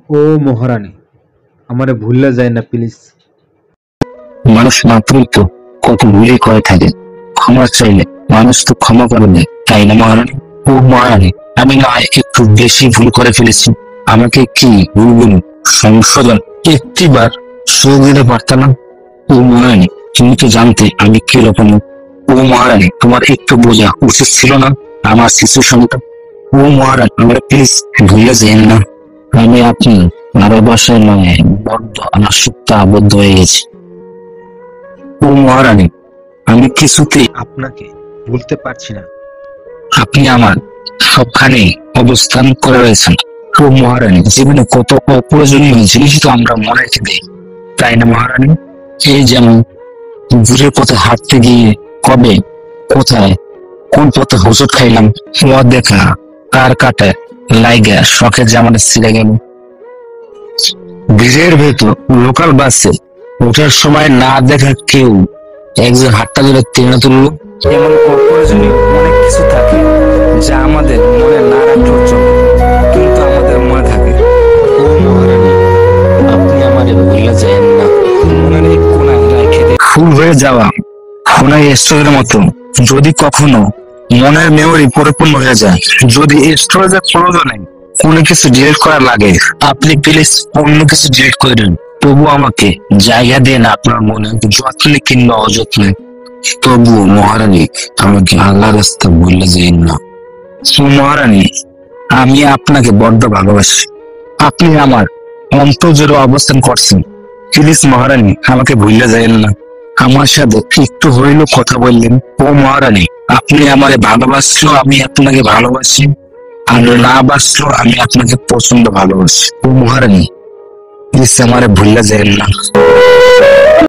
ও মহারানী, আমারে ভুললে যায় না প্লিজ। মানুষ মাত্রই তো কত ভুলই করে থাকে, ক্ষমা চাইলে মানুষ তো ক্ষমা করে দেয়, তাই না মহারানী? ও মহারানী, আমি না হয় একটু বেশি ভুল করে ফেলেছি, আমাকে কি ভুলগুলো সংশোধন একটিবার সুযোগ দিতে পারতাম না? ও মহারানী, তুমি তো জানতে আমি কিরকম। ও মহারানী, তোমার একটু বোঝা উচিত ছিল না আমার সিচুয়েশনটা? ও মহারানী, আমরা প্লিজ ভুলে যেন না, আমি আপনি ভালোবাসায় নয় বড্ড আসক্ত আবদ্ধ হয়ে গেছি। ও মহারানী, আমি কিছুতেই আপনাকে ভুলতে পারছি না। আপনি আমার সবখানে অবস্থান করে রয়েছেন। ও মহারানী, জীবনে কত অপ্রয়োজনীয় জিনিস তো আমরা মনে রেখে দিই, তাই না মহারানী? এই যেমন দূরের পথে হাঁটতে গিয়ে কবে কোথায় কোন পথে হোঁচট খাইলাম, দেখা কার কাটে লাইগা শখের জামাটা ছিঁড়ে গেল, ভিড়ের ভেতর লোকাল বাসে ওঠার সময় না দেখা কেউ একজন হাতটা ধরে টেনে তুললো। এমন অপ্রয়োজনীয় অনেক কিছু থাকে যা আমাদের মনে না রাখলেও চলে, কিন্তু আমাদের মনে থাকে। ও মহারানী, আপনি আমারে ভুলে যায়েন না, মনের এক কোণায় রেখে দে। ফুল হয়ে যাওয়া কোনায় স্টোরের মতো, যদি কখনো মনের মেমোরি পরিপূর্ণ হয়ে যায়, যদি স্টোরেজের প্রয়োজনে কোনো কিছু ডিলিট করা লাগে, আপনি প্লিজ অন্য কিছু ডিলিট করে দিন, তবু আমাকে জায়গা দেন আপনার মনে, যত্নে কিংবা অযত্নে। তবুও মহারানী, আমাকে আল্লাহ রাস্তা ভুলে যেন না। মহারানী, আমি আপনাকে বড্ড ভালোবাসি, আপনি আমার অন্তর্জোরে অবস্থান করছেন, প্লিজ মহারানী আমাকে ভুলে যাবেন না। আমার সাথে একটু হইলেও কথা বললেন। ও মহারানী, আপনি আমারে ভালোবাসলেও আমি আপনাকে ভালোবাসি, আর না বাসলেও আমি আপনাকে প্রচন্ড ভালোবাসি। ও মহারানী, প্লিজ আমারে ভুলে যাবেন না।